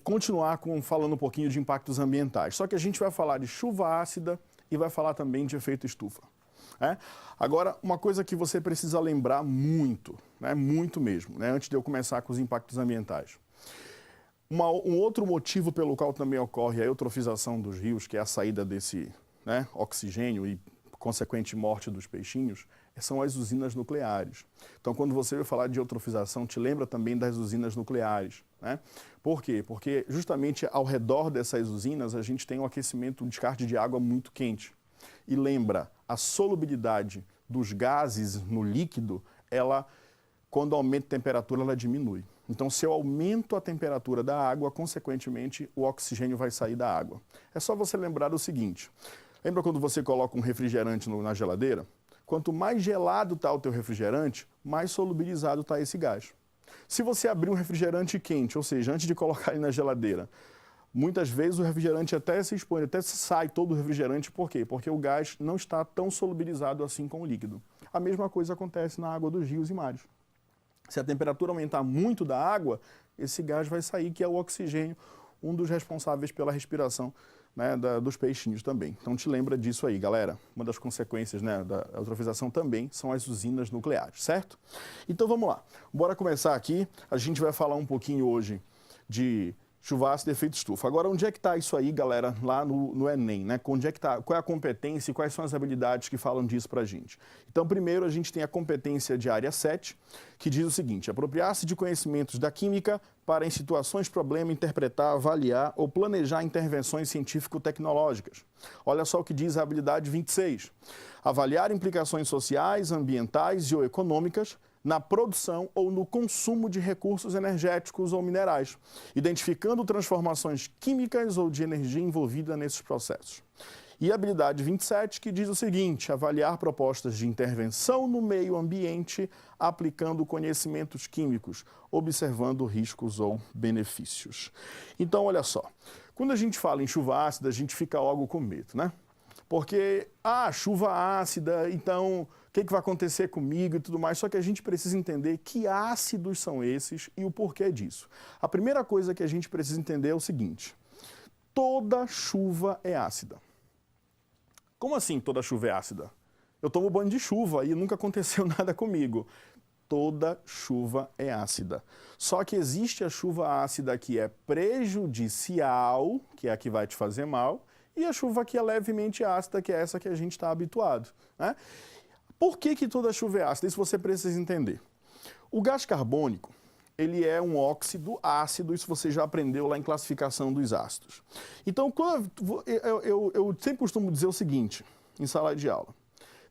Speaker 4: continuar falando um pouquinho de impactos ambientais. Só que a gente vai falar de chuva ácida e vai falar também de efeito estufa. Agora, uma coisa que você precisa lembrar muito, muito mesmo, antes de eu começar com os impactos ambientais. Um outro motivo pelo qual também ocorre a eutrofização dos rios, que é a saída desse oxigênio e consequente morte dos peixinhos, são as usinas nucleares. Então, quando você vai falar de eutrofização, te lembra também das usinas nucleares. Por quê? Porque justamente ao redor dessas usinas a gente tem um aquecimento, um descarte de água muito quente. E lembra, a solubilidade dos gases no líquido, quando aumenta a temperatura, ela diminui. Então, se eu aumento a temperatura da água, consequentemente, o oxigênio vai sair da água. É só você lembrar o seguinte, lembra quando você coloca um refrigerante na geladeira? Quanto mais gelado está o teu refrigerante, mais solubilizado está esse gás. Se você abrir um refrigerante quente, ou seja, antes de colocar ele na geladeira, muitas vezes o refrigerante até se expõe, até sai todo o refrigerante. Por quê? Porque o gás não está tão solubilizado assim com o líquido. A mesma coisa acontece na água dos rios e mares. Se a temperatura aumentar muito da água, esse gás vai sair, que é o oxigênio, um dos responsáveis pela respiração dos peixinhos também. Então, te lembra disso aí, galera. Uma das consequências da eutrofização também são as usinas nucleares, certo? Então, vamos lá. Bora começar aqui. A gente vai falar um pouquinho hoje de chuva ácida e efeito estufa. Agora, onde é que está isso aí, galera, lá no Enem, Onde é que tá, qual é a competência e quais são as habilidades que falam disso pra gente? Então, primeiro, a gente tem a competência de área 7, que diz o seguinte: apropriar-se de conhecimentos da química para, em situações de problema, interpretar, avaliar ou planejar intervenções científico-tecnológicas. Olha só o que diz a habilidade 26. Avaliar implicações sociais, ambientais e ou econômicas na produção ou no consumo de recursos energéticos ou minerais, identificando transformações químicas ou de energia envolvida nesses processos. E a habilidade 27, que diz o seguinte: avaliar propostas de intervenção no meio ambiente aplicando conhecimentos químicos, observando riscos ou benefícios. Então, olha só, quando a gente fala em chuva ácida, a gente fica logo com medo, Porque, chuva ácida, então o que vai acontecer comigo e tudo mais? Só que a gente precisa entender que ácidos são esses e o porquê disso. A primeira coisa que a gente precisa entender é o seguinte: toda chuva é ácida. Como assim toda chuva é ácida? Eu tomo banho de chuva e nunca aconteceu nada comigo. Toda chuva é ácida. Só que existe a chuva ácida que é prejudicial, que é a que vai te fazer mal, e a chuva que é levemente ácida, que é essa que a gente está habituado. Por que toda chuva é ácida? Isso você precisa entender. O gás carbônico, ele é um óxido ácido, isso você já aprendeu lá em classificação dos ácidos. Então, eu sempre costumo dizer o seguinte, em sala de aula: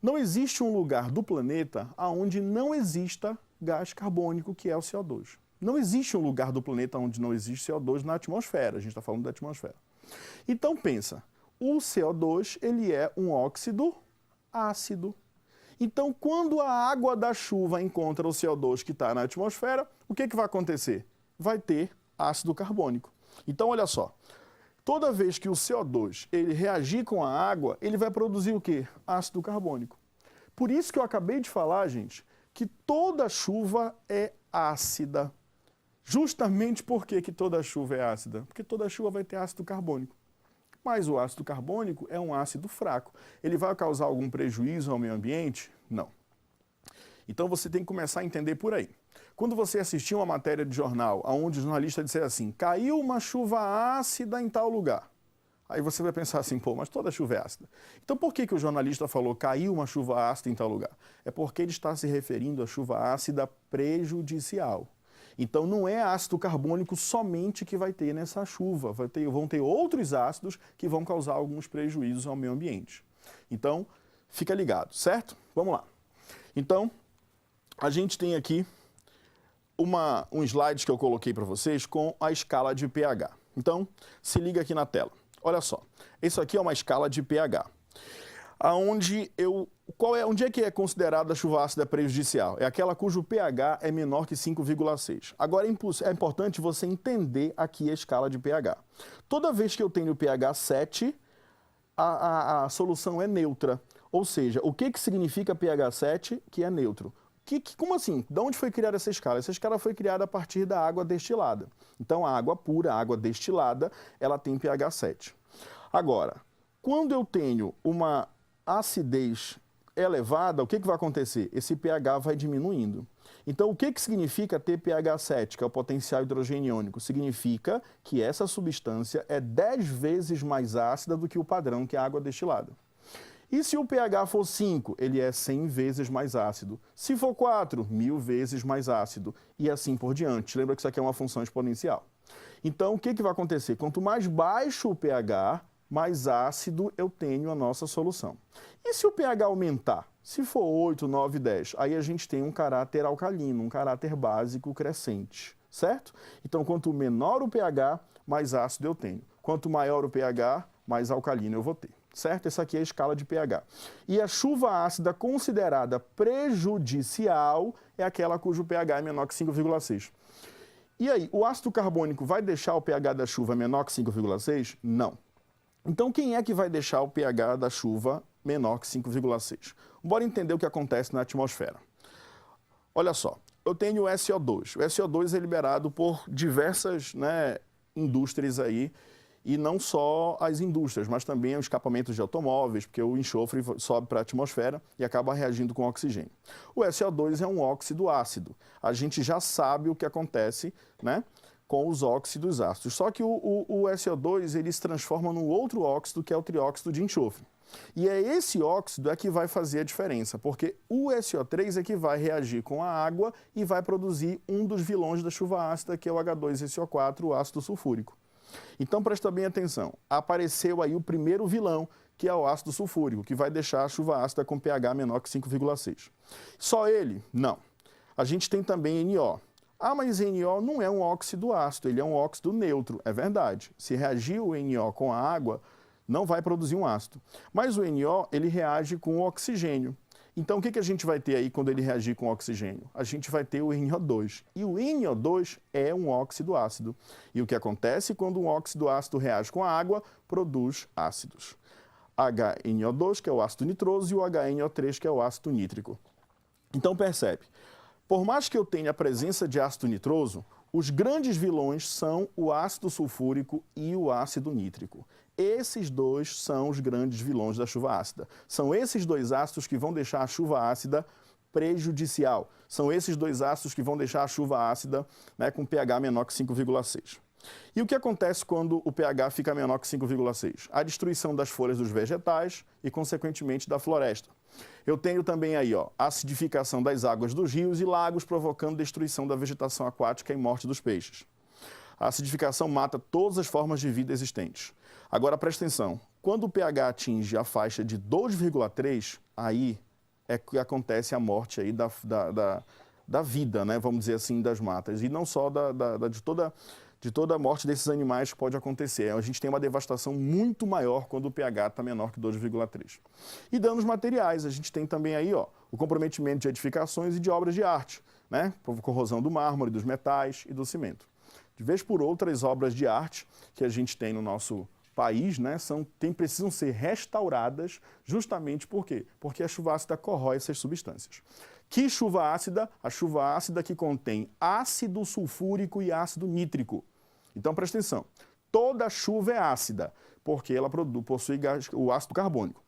Speaker 4: não existe um lugar do planeta onde não exista gás carbônico, que é o CO2. Não existe um lugar do planeta onde não existe CO2 na atmosfera, a gente está falando da atmosfera. Então, pensa, o CO2, ele é um óxido ácido. Então, quando a água da chuva encontra o CO2 que está na atmosfera, o que vai acontecer? Vai ter ácido carbônico. Então, olha só, toda vez que o CO2 ele reagir com a água, ele vai produzir o quê? Ácido carbônico. Por isso que eu acabei de falar, gente, que toda chuva é ácida. Justamente por que toda chuva é ácida? Porque toda chuva vai ter ácido carbônico. Mas o ácido carbônico é um ácido fraco. Ele vai causar algum prejuízo ao meio ambiente? Não. Então você tem que começar a entender por aí. Quando você assistir uma matéria de jornal onde o jornalista disser assim: caiu uma chuva ácida em tal lugar, Aí você vai pensar assim, pô, mas toda chuva é ácida. Então por que o jornalista falou caiu uma chuva ácida em tal lugar? É porque ele está se referindo à chuva ácida prejudicial. Então não é ácido carbônico somente que vai ter nessa chuva, vão ter outros ácidos que vão causar alguns prejuízos ao meio ambiente. Então, fica ligado, certo? Vamos lá. Então, a gente tem aqui um slide que eu coloquei para vocês com a escala de pH. Então, se liga aqui na tela. Olha só, isso aqui é uma escala de pH. Onde é que é considerada a chuva ácida prejudicial? É aquela cujo pH é menor que 5,6. Agora é importante você entender aqui a escala de pH. Toda vez que eu tenho pH 7, a solução é neutra. Ou seja, o que significa pH 7 que é neutro? Como assim? De onde foi criada essa escala? Essa escala foi criada a partir da água destilada. Então, a água pura, a água destilada, ela tem pH 7. Agora, quando eu tenho uma acidez elevada, o que vai acontecer? Esse pH vai diminuindo. Então, o que significa ter pH 7, que é o potencial hidrogeniônico? Significa que essa substância é 10 vezes mais ácida do que o padrão, que é a água destilada. E se o pH for 5, ele é 100 vezes mais ácido. Se for 4, 1000 vezes mais ácido. E assim por diante. Lembra que isso aqui é uma função exponencial. Então, o que vai acontecer? Quanto mais baixo o pH, mais ácido eu tenho a nossa solução. E se o pH aumentar? Se for 8, 9, 10, aí a gente tem um caráter alcalino, um caráter básico crescente, certo? Então, quanto menor o pH, mais ácido eu tenho. Quanto maior o pH, mais alcalino eu vou ter. Certo? Essa aqui é a escala de pH. E a chuva ácida considerada prejudicial é aquela cujo pH é menor que 5,6. E aí, o ácido carbônico vai deixar o pH da chuva menor que 5,6? Não. Então, quem é que vai deixar o pH da chuva menor que 5,6? Bora entender o que acontece na atmosfera. Olha só, eu tenho o SO2. O SO2 é liberado por diversas indústrias aí, e não só as indústrias, mas também os escapamentos de automóveis, porque o enxofre sobe para a atmosfera e acaba reagindo com oxigênio. O SO2 é um óxido ácido. A gente já sabe o que acontece, com os óxidos ácidos. Só que o SO2 ele se transforma num outro óxido, que é o trióxido de enxofre. E é esse óxido que vai fazer a diferença, porque o SO3 é que vai reagir com a água e vai produzir um dos vilões da chuva ácida, que é o H2SO4, o ácido sulfúrico. Então, presta bem atenção. Apareceu aí o primeiro vilão, que é o ácido sulfúrico, que vai deixar a chuva ácida com pH menor que 5,6. Só ele? Não. A gente tem também NO. Ah, mas NO não é um óxido ácido, ele é um óxido neutro. É verdade. Se reagir o NO com a água, não vai produzir um ácido. Mas o NO, ele reage com o oxigênio. Então, o que a gente vai ter aí quando ele reagir com oxigênio? A gente vai ter o NO2. E o NO2 é um óxido ácido. E o que acontece quando um óxido ácido reage com a água, produz ácidos. HNO2, que é o ácido nitroso, e o HNO3, que é o ácido nítrico. Então, percebe, por mais que eu tenha a presença de ácido nitroso, os grandes vilões são o ácido sulfúrico e o ácido nítrico. Esses dois são os grandes vilões da chuva ácida. São esses dois ácidos que vão deixar a chuva ácida prejudicial. São esses dois ácidos que vão deixar a chuva ácida com pH menor que 5,6. E o que acontece quando o pH fica menor que 5,6? A destruição das folhas dos vegetais e, consequentemente, da floresta. Eu tenho também aí, a acidificação das águas dos rios e lagos, provocando destruição da vegetação aquática e morte dos peixes. A acidificação mata todas as formas de vida existentes. Agora, presta atenção. Quando o pH atinge a faixa de 2,3, aí é que acontece a morte aí da vida, vamos dizer assim, das matas. E não só de toda a morte desses animais que pode acontecer. A gente tem uma devastação muito maior quando o pH está menor que 2,3. E danos materiais, a gente tem também aí o comprometimento de edificações e de obras de arte, por corrosão do mármore, dos metais e do cimento. De vez por outra, as obras de arte que a gente tem no nosso país precisam ser restauradas justamente por quê? Porque a chuva ácida corrói essas substâncias. Que chuva ácida? A chuva ácida que contém ácido sulfúrico e ácido nítrico. Então, presta atenção. Toda chuva é ácida, porque ela possui o ácido carbônico.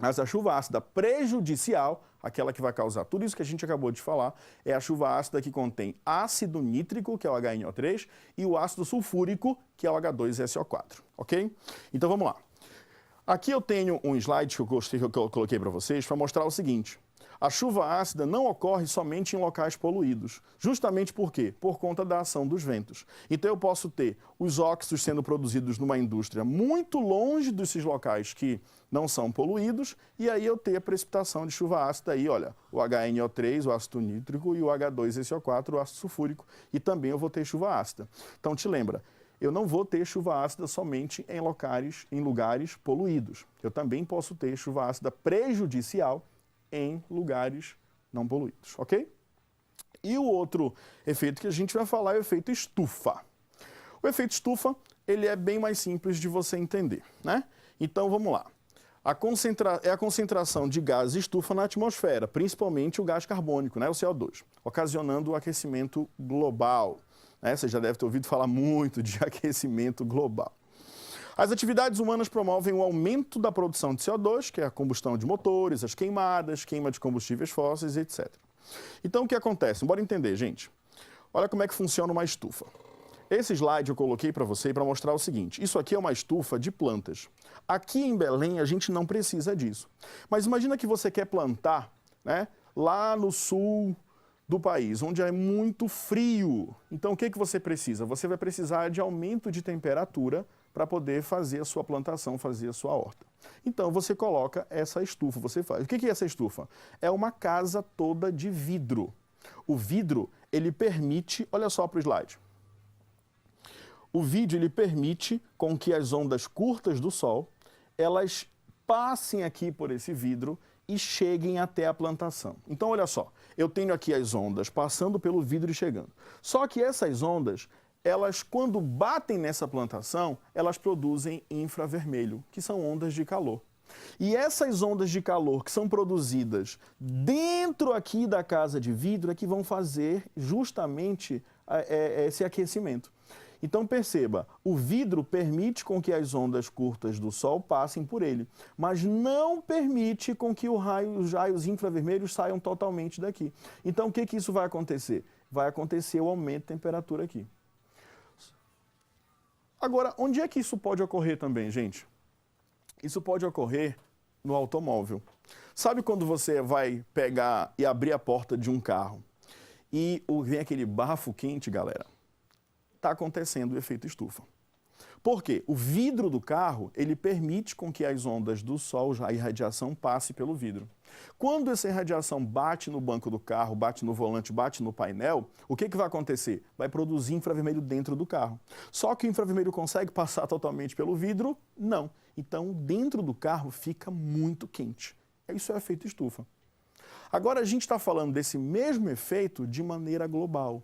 Speaker 4: Mas a chuva ácida prejudicial, aquela que vai causar tudo isso que a gente acabou de falar, é a chuva ácida que contém ácido nítrico, que é o HNO3, e o ácido sulfúrico, que é o H2SO4, ok? Então vamos lá. Aqui eu tenho um slide que eu coloquei para vocês para mostrar o seguinte. A chuva ácida não ocorre somente em locais poluídos. Justamente por quê? Por conta da ação dos ventos. Então eu posso ter os óxidos sendo produzidos numa indústria muito longe desses locais que não são poluídos, e aí eu tenho a precipitação de chuva ácida aí, olha, o HNO3, o ácido nítrico, e o H2SO4, o ácido sulfúrico, e também eu vou ter chuva ácida. Então te lembra, eu não vou ter chuva ácida somente em lugares poluídos. Eu também posso ter chuva ácida prejudicial em lugares não poluídos, ok? E o outro efeito que a gente vai falar é o efeito estufa. O efeito estufa, ele é bem mais simples de você entender, né? Então, vamos lá. É a concentração de gás estufa na atmosfera, principalmente o gás carbônico, né, o CO2, ocasionando o aquecimento global. Né? Você já deve ter ouvido falar muito de aquecimento global. As atividades humanas promovem o aumento da produção de CO2, que é a combustão de motores, as queimadas, queima de combustíveis fósseis, etc. Então, o que acontece? Bora entender, gente. Olha como é que funciona uma estufa. Esse slide eu coloquei para você para mostrar o seguinte. Isso aqui é uma estufa de plantas. Aqui em Belém, a gente não precisa disso. Mas imagina que você quer plantar, né, lá no sul do país, onde é muito frio. Então, o que você precisa? Você vai precisar de aumento de temperatura para poder fazer a sua plantação, fazer a sua horta. Então, você coloca essa estufa, você faz. O que é essa estufa? É uma casa toda de vidro. O vidro, ele permite, olha só para o slide. O vidro, ele permite com que as ondas curtas do sol, elas passem aqui por esse vidro e cheguem até a plantação. Então, olha só, eu tenho aqui as ondas passando pelo vidro e chegando. Só que essas ondas, elas, quando batem nessa plantação, elas produzem infravermelho, que são ondas de calor. E essas ondas de calor que são produzidas dentro aqui da casa de vidro é que vão fazer justamente esse aquecimento. Então perceba, o vidro permite com que as ondas curtas do sol passem por ele, mas não permite com que os raios infravermelhos saiam totalmente daqui. Então o que isso vai acontecer? Vai acontecer o aumento de temperatura aqui. Agora, onde é que isso pode ocorrer também, gente? Isso pode ocorrer no automóvel. Sabe quando você vai pegar e abrir a porta de um carro e vem aquele bafo quente, galera? Está acontecendo o efeito estufa. Por quê? O vidro do carro, ele permite com que as ondas do sol, a irradiação, passe pelo vidro. Quando essa irradiação bate no banco do carro, bate no volante, bate no painel, o que vai acontecer? Vai produzir infravermelho dentro do carro. Só que o infravermelho consegue passar totalmente pelo vidro? Não. Então, dentro do carro fica muito quente. Isso é o efeito estufa. Agora, a gente está falando desse mesmo efeito de maneira global.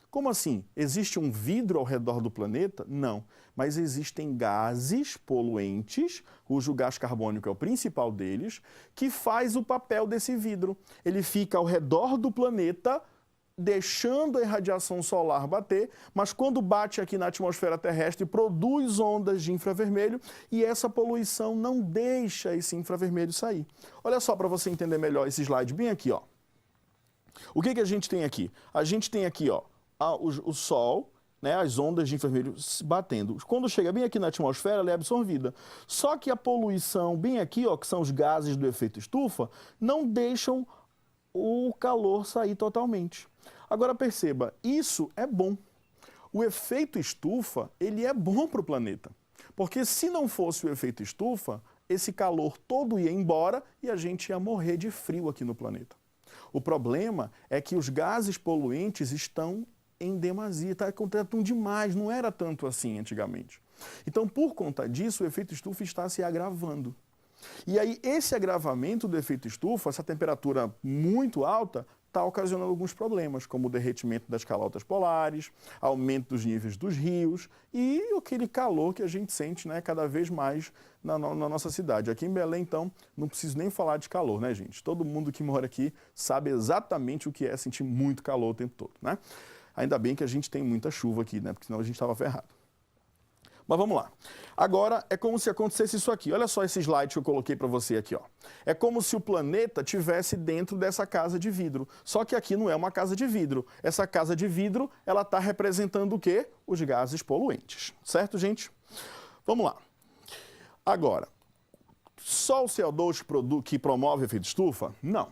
Speaker 4: Como assim? Existe um vidro ao redor do planeta? Não. Mas existem gases poluentes, cujo gás carbônico é o principal deles, que faz o papel desse vidro. Ele fica ao redor do planeta, deixando a irradiação solar bater, mas quando bate aqui na atmosfera terrestre, produz ondas de infravermelho e essa poluição não deixa esse infravermelho sair. Olha só para você entender melhor esse slide bem aqui, ó. O que a gente tem aqui? A gente tem aqui, ó, o sol, né, as ondas de infravermelho batendo. Quando chega bem aqui na atmosfera, ela é absorvida. Só que a poluição bem aqui, ó, que são os gases do efeito estufa, não deixam o calor sair totalmente. Agora perceba, isso é bom. O efeito estufa, ele é bom para o planeta. Porque se não fosse o efeito estufa, esse calor todo ia embora e a gente ia morrer de frio aqui no planeta. O problema é que os gases poluentes estão em demasia, está acontecendo demais, não era tanto assim antigamente. Então, por conta disso, o efeito estufa está se agravando. E aí, esse agravamento do efeito estufa, essa temperatura muito alta, está ocasionando alguns problemas, como o derretimento das calotas polares, aumento dos níveis dos rios e aquele calor que a gente sente, né, cada vez mais na nossa cidade. Aqui em Belém, então, não preciso nem falar de calor, né, gente? Todo mundo que mora aqui sabe exatamente o que é sentir muito calor o tempo todo, né? Ainda bem que a gente tem muita chuva aqui, né? Porque senão a gente estava ferrado. Mas vamos lá. Agora, é como se acontecesse isso aqui. Olha só esse slide que eu coloquei para você aqui, ó. É como se o planeta tivesse dentro dessa casa de vidro. Só que aqui não é uma casa de vidro. Essa casa de vidro, ela está representando o quê? Os gases poluentes. Certo, gente? Vamos lá. Agora, só o CO2 que promove efeito estufa? Não.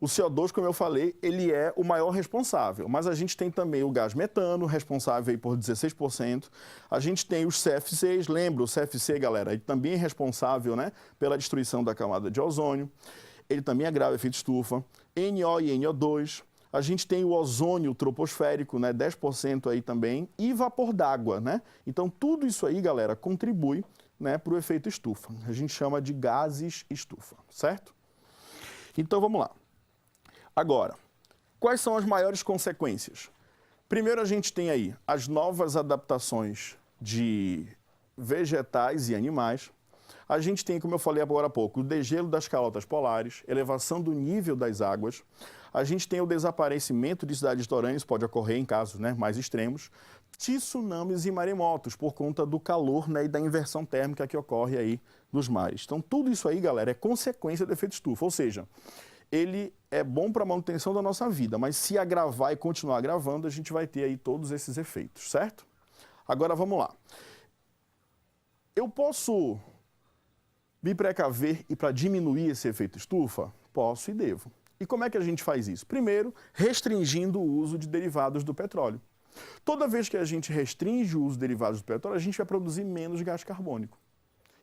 Speaker 4: O CO2, como eu falei, ele é o maior responsável, mas a gente tem também o gás metano, responsável aí por 16%. A gente tem os CFCs, lembra, o CFC, galera, ele também é responsável, né, pela destruição da camada de ozônio. Ele também agrava o efeito estufa. NO e NO2. A gente tem o ozônio troposférico, né, 10% aí também, e vapor d'água, né? Então, tudo isso aí, galera, contribui, né, para o efeito estufa. A gente chama de gases estufa, certo? Então, vamos lá. Agora, quais são as maiores consequências? Primeiro, a gente tem aí as novas adaptações de vegetais e animais. A gente tem, como eu falei agora há pouco, o degelo das calotas polares, elevação do nível das águas. A gente tem o desaparecimento de cidades litorâneas, pode ocorrer em casos, né, mais extremos. Tsunamis e maremotos, por conta do calor, né, e da inversão térmica que ocorre aí nos mares. Então, tudo isso aí, galera, é consequência do efeito estufa, ou seja, ele é bom para a manutenção da nossa vida, mas se agravar e continuar agravando, a gente vai ter aí todos esses efeitos, certo? Agora, vamos lá. Eu posso me precaver e para diminuir esse efeito estufa? Posso e devo. E como é que a gente faz isso? Primeiro, restringindo o uso de derivados do petróleo. Toda vez que a gente restringe o uso de derivados do petróleo, a gente vai produzir menos gás carbônico.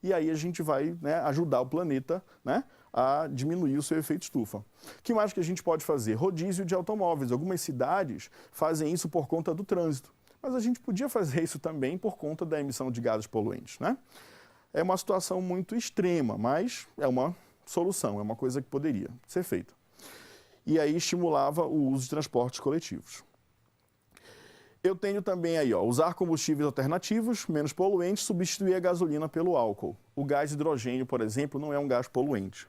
Speaker 4: E aí a gente vai, né, ajudar o planeta, né, a diminuir o seu efeito estufa. O que mais que a gente pode fazer? Rodízio de automóveis. Algumas cidades fazem isso por conta do trânsito. Mas a gente podia fazer isso também por conta da emissão de gases poluentes, né? É uma situação muito extrema, mas é uma solução, é uma coisa que poderia ser feita. E aí estimulava o uso de transportes coletivos. Eu tenho também aí, ó, usar combustíveis alternativos, menos poluentes, substituir a gasolina pelo álcool. O gás hidrogênio, por exemplo, não é um gás poluente.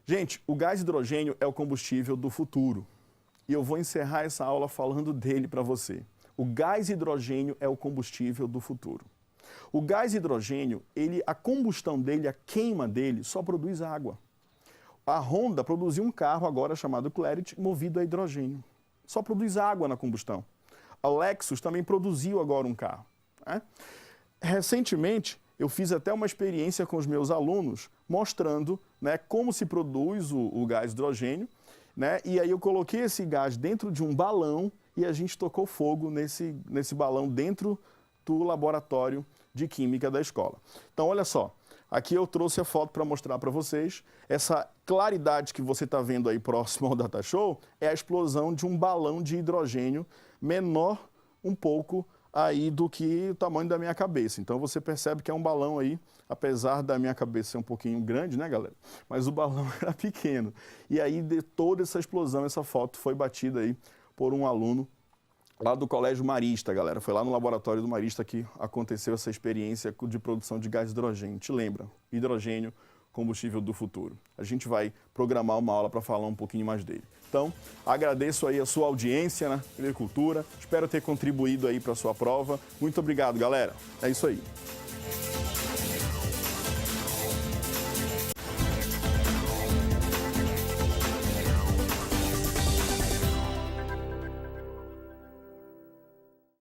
Speaker 4: Gente, o gás hidrogênio é o combustível do futuro. E eu vou encerrar essa aula falando dele para você. O gás hidrogênio é o combustível do futuro. O gás hidrogênio, a combustão dele, a queima dele, só produz água. A Honda produziu um carro agora chamado Clarity, movido a hidrogênio. Só produz água na combustão. A Lexus também produziu agora um carro, né? Recentemente, eu fiz até uma experiência com os meus alunos, mostrando, né, como se produz o gás hidrogênio, né? E aí eu coloquei esse gás dentro de um balão e a gente tocou fogo nesse balão dentro do laboratório de química da escola. Então, olha só, aqui eu trouxe a foto para mostrar para vocês. Essa claridade que você está vendo aí próximo ao Data Show é a explosão de um balão de hidrogênio menor um pouco aí do que o tamanho da minha cabeça. Então você percebe que é um balão aí, apesar da minha cabeça ser um pouquinho grande, né, galera? Mas o balão era pequeno. E aí de toda essa explosão, essa foto foi batida aí por um aluno lá do Colégio Marista, galera. Foi lá no laboratório do Marista que aconteceu essa experiência de produção de gás hidrogênio. Te lembra? Hidrogênio, combustível do futuro. A gente vai programar uma aula para falar um pouquinho mais dele. Então, agradeço aí a sua audiência na Agricultura. Espero ter contribuído aí para a sua prova. Muito obrigado, galera. É isso aí.